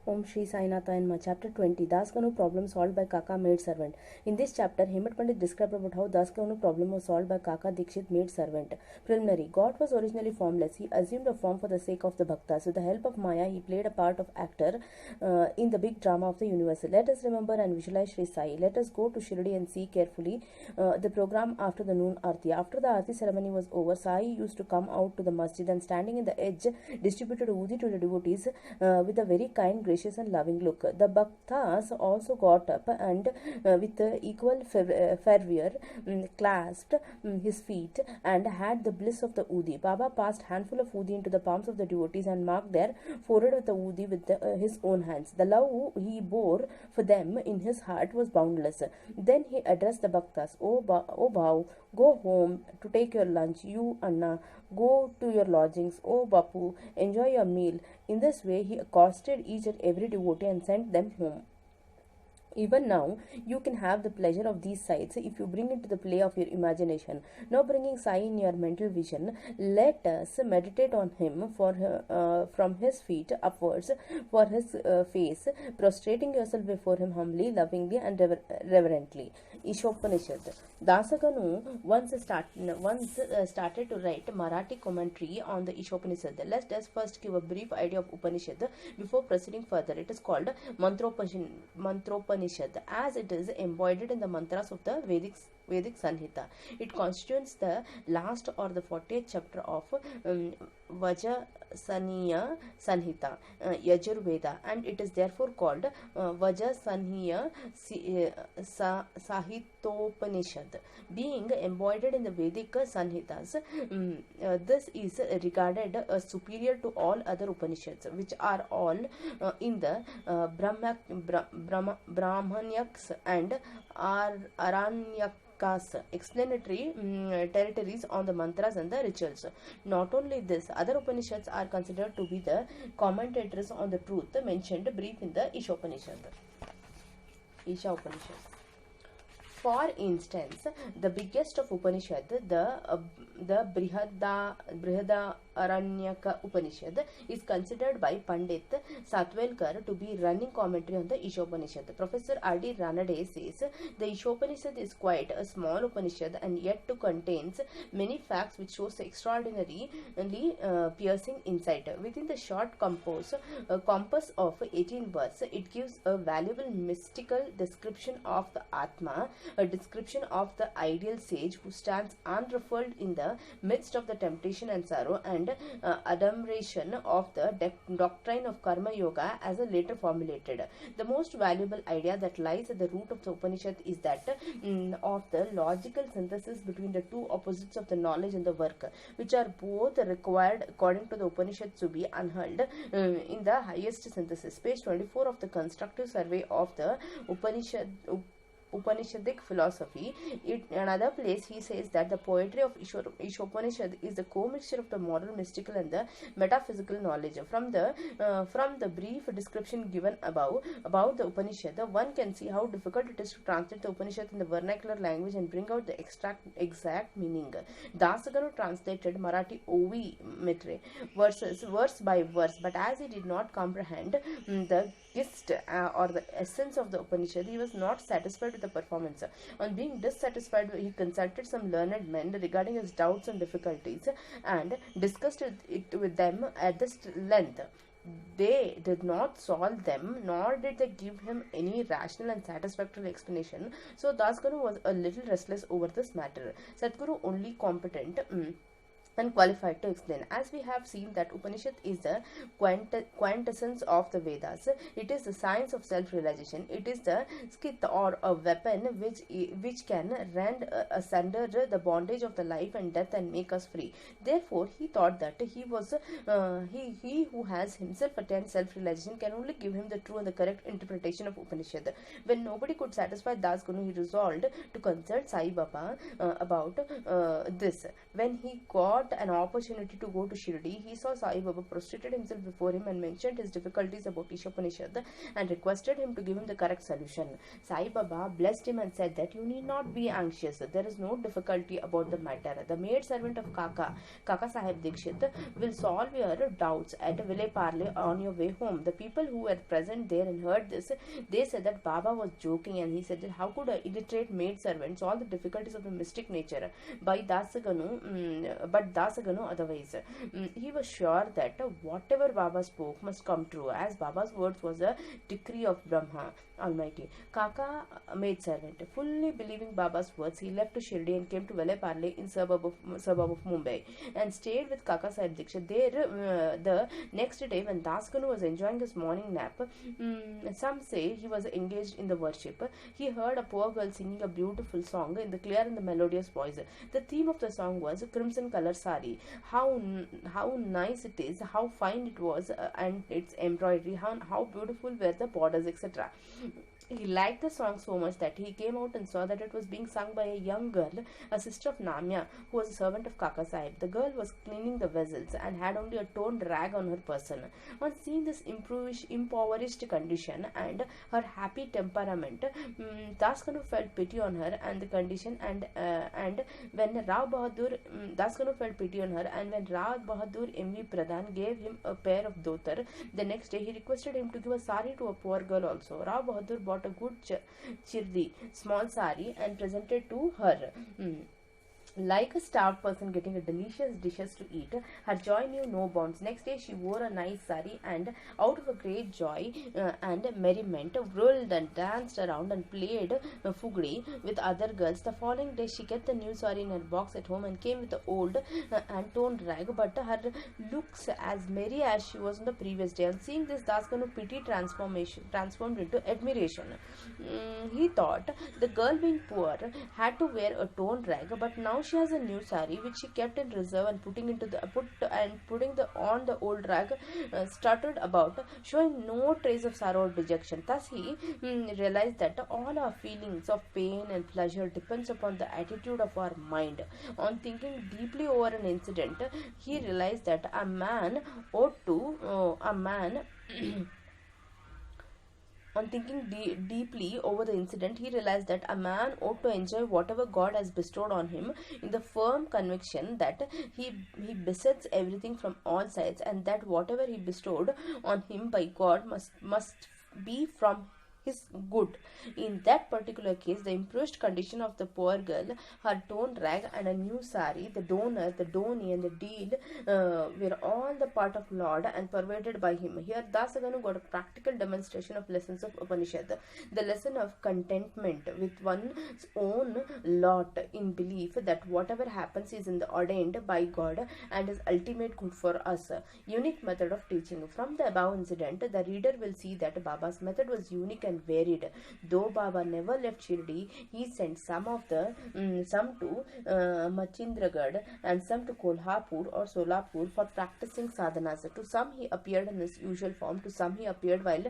Om Shri Sainatha Enma, Chapter 20, Das Kanu problem solved by Kaka maid servant. In this chapter, Hemat Pandit described about how Das Kanu problem was solved by Kaka Dikshit maid servant. Preliminary. God was originally formless. He assumed a form for the sake of the bhaktas. With the help of Maya, he played a part of actor in the big drama of the universe. Let us remember and visualize Shri Sai. Let us go to Shirdi and see carefully the program after the noon Aarti. After the Aarti ceremony was over, Sai used to come out to the masjid and standing in the edge distributed Udi to the devotees with a very kind, gracious and loving look. The bhaktas also got up and with equal fervor clasped his feet and had the bliss of the Udi. Baba passed handful of Udi into the palms of the devotees and marked their forehead with the Udi with his own hands. The love he bore for them in his heart was boundless. Then he addressed the bhaktas. O Bhau, go home to take your lunch. You, Anna, go to your lodgings. O Bapu, enjoy your meal. In this way, he accosted each and every devotee and sent them home. Even now, you can have the pleasure of these sights if you bring it to the play of your imagination. Now, bringing Sai in your mental vision, let us meditate on him from his feet upwards, for his face, prostrating yourself before him humbly, lovingly, and reverently. Ishopanishad. Dasakanu once started to write Marathi commentary on the Ishopanishad. Let us first give a brief idea of Upanishad before proceeding further. It is called Mantropanishad, as it is embodied in the mantras of the Vedic Sanhita. It constitutes the last or the 40th chapter of Vajasaniya Sanhita, Yajurveda, and it is therefore called Vajasaniya Sahitopanishad. Being embodied in the Vedic Sanhitas, this is regarded superior to all other Upanishads, which are all in the Brahmanyaks and Aranyakas, explanatory territories on the mantras and the rituals. Not only this, other Upanishads are considered to be the commentators on the truth mentioned brief in the Isha Upanishad. For instance, the biggest of Upanishad, the Brihadaranyaka Upanishad, is considered by Pandit Satwelkar to be running commentary on the Ishopanishad. Professor R.D. Ranade says the Ishopanishad is quite a small Upanishad and yet to contains many facts which shows extraordinarily piercing insight. Within the short compass of 18 words, it gives a valuable mystical description of the Atma, a description of the ideal sage who stands unruffled in the midst of the temptation and sorrow, and admiration of the doctrine of Karma Yoga as a later formulated. The most valuable idea that lies at the root of the Upanishad is that of the logical synthesis between the two opposites of the knowledge and the work, which are both required according to the Upanishad to be unhurled in the highest synthesis. Page 24 of the constructive survey of the Upanishadic philosophy. In another place, he says that the poetry of Ishopanishad is the co-mixture of the moral, mystical, and the metaphysical knowledge. From the brief description given above about the Upanishad, one can see how difficult it is to translate the Upanishad in the vernacular language and bring out the exact meaning. Dasaganu translated Marathi O.V. Mitre verse by verse, but as he did not comprehend the gist or the essence of the Upanishad, he was not satisfied with the performance. On being dissatisfied, he consulted some learned men regarding his doubts and difficulties and discussed it with them at this length. They did not solve them, nor did they give him any rational and satisfactory explanation. So Dasguru was a little restless over this matter. Sadhguru only competent and qualified to explain. As we have seen that Upanishad is the quintessence of the Vedas. It is the science of self-realization. It is the skith or a weapon which can rend asunder the bondage of the life and death and make us free. Therefore, he thought that he who has himself attained self-realization can only give him the true and the correct interpretation of Upanishad. When nobody could satisfy Dasguru, he resolved to consult Sai Baba about this. When he got got an opportunity to go to Shirdi, he saw Sai Baba prostrated himself before him and mentioned his difficulties about Ishopanishad and requested him to give him the correct solution. Sai Baba blessed him and said that you need not be anxious. There is no difficulty about the matter. The maid servant of Kaka Sahib Dikshit, will solve your doubts at Vile Parle on your way home. The people who were present there and heard this, they said that Baba was joking, and he said that how could a illiterate maid servant solve the difficulties of the mystic nature by Dasaganu, but Dasaganu otherwise. He was sure that whatever Baba spoke must come true, as Baba's words was a decree of Brahma Almighty. Kaka, maid servant, fully believing Baba's words, he left to Shirdi and came to Vile Parle in suburb of Mumbai and stayed with Kaka Sahib Dikshit. There, the next day, when Dasganu was enjoying his morning nap, some say he was engaged in the worship. He heard a poor girl singing a beautiful song in the clear and the melodious voice. The theme of the song was crimson color sari. How nice it is, how fine it was, and its embroidery, how beautiful were the borders, etc. He liked the song so much that he came out and saw that it was being sung by a young girl, a sister of Namya, who was a servant of Kaka Sahib. The girl was cleaning the vessels and had only a torn rag on her person. On seeing this impoverished condition and her happy temperament, Daskanu felt pity on her and the condition, and when Rao Bahadur Daskanu felt pity on her, and when Rao Bahadur M.V. Pradhan gave him a pair of dhotar the next day, he requested him to give a sari to a poor girl also. Rao Bahadur bought a good chirdi, small sari, and presented to her. Like a starved person getting a delicious dishes to eat, her joy knew no bounds. Next day she wore a nice sari, and out of a great joy and merriment, whirled and danced around and played fugri with other girls. The following day she kept the new sari in her box at home and came with the old and torn rag, but her looks as merry as she was on the previous day. On seeing this, Daskanu pity transformed into admiration. He thought the girl, being poor, had to wear a torn rag, but now she has a new sari which she kept in reserve, and putting on the old rag, stuttered about, showing no trace of sorrow or dejection. Thus he realized that all our feelings of pain and pleasure depends upon the attitude of our mind. On thinking deeply over an incident, he realized that a man On thinking deeply over the incident, he realized that a man ought to enjoy whatever God has bestowed on him in the firm conviction that he besets everything from all sides, and that whatever he bestowed on him by God must be from his good. In that particular case, the impoverished condition of the poor girl, her torn rag and a new sari, the donor, the donee, and the deed were all the part of Lord and pervaded by him. Here Dasaganu got a practical demonstration of lessons of Upanishad. The lesson of contentment with one's own lot, in belief that whatever happens is ordained by God and is ultimate good for us. Unique method of teaching. From the above incident, the reader will see that Baba's method was unique and varied. Though Baba never left Shirdi, he sent some to Machindragarh and some to Kolhapur or Solapur for practicing sadhanas. To some he appeared in his usual form, to some he appeared while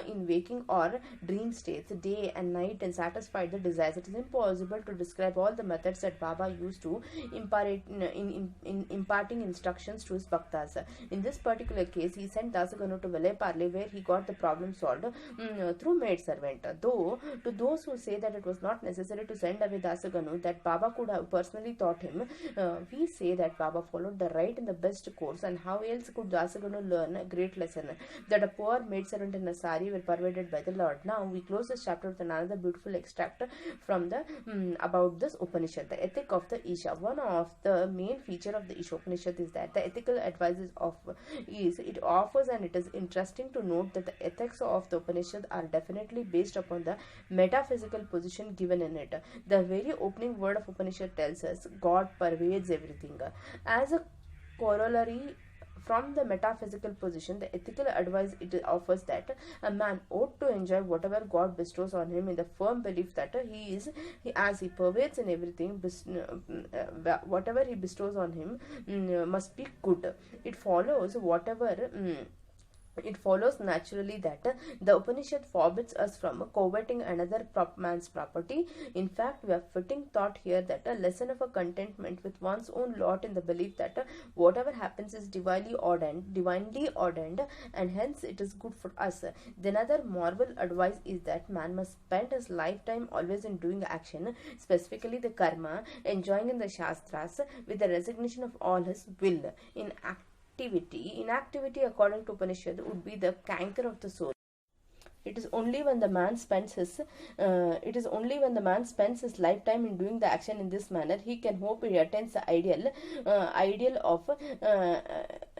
in waking or dream states, day and night, and satisfied the desires. It is impossible to describe all the methods that Baba used to imparting instructions to his bhaktas. In this particular case, he sent Dasaganu to Vile Parle, where he got the problem solved through maid servant. Though to those who say that it was not necessary to send away Dasaganu, that Baba could have personally taught him, we say that Baba followed the right and the best course, and how else could Dasaganu learn a great lesson, that a poor maid servant in a sari were pervaded by the Lord. Now we close this chapter with another beautiful extract from the about this Upanishad, the ethic of the Isha. One of the main feature of the Isha Upanishad is that the ethical advice it offers, and it is interesting to note that the ethics of the Upanishad are definitely based upon the metaphysical position given in it. The very opening word of Upanishad tells us God pervades everything. As a corollary from the metaphysical position, the ethical advice it offers that a man ought to enjoy whatever God bestows on him in the firm belief that as he pervades in everything, whatever he bestows on him must be good. It follows whatever It follows naturally that the Upanishad forbids us from coveting another man's property. In fact, we are fitting thought here that a lesson of a contentment with one's own lot in the belief that whatever happens is divinely ordained, and hence it is good for us. The another moral advice is that man must spend his lifetime always in doing action, specifically the karma, enjoying in the shastras, with the resignation of all his will. Inactivity, according to Upanishad, would be the canker of the soul. It is only when the man spends his lifetime in doing the action in this manner he can hope he attains the ideal of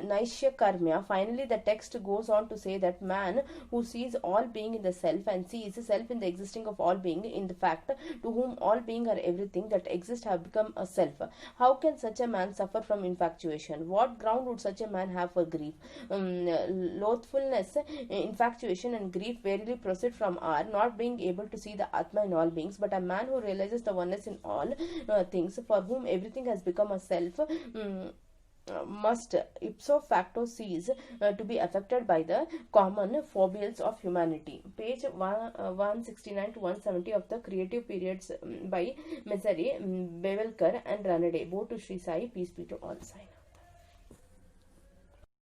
Naishya Karmya. Finally, the text goes on to say that man who sees all being in the self and sees self in the existing of all being, in the fact to whom all being or everything that exists have become a self. How can such a man suffer from infatuation? What ground would such a man have for grief? Loathfulness, infatuation, and grief verily proceed from our not being able to see the Atma in all beings, but a man who realizes the oneness in all things, for whom everything has become a self, must ipso facto cease to be affected by the common foibles of humanity. Page 169 to 170 of the Creative Periods by Mesare Bevelkar and Ranade. Both to Sri Sai, peace be to all. Sign.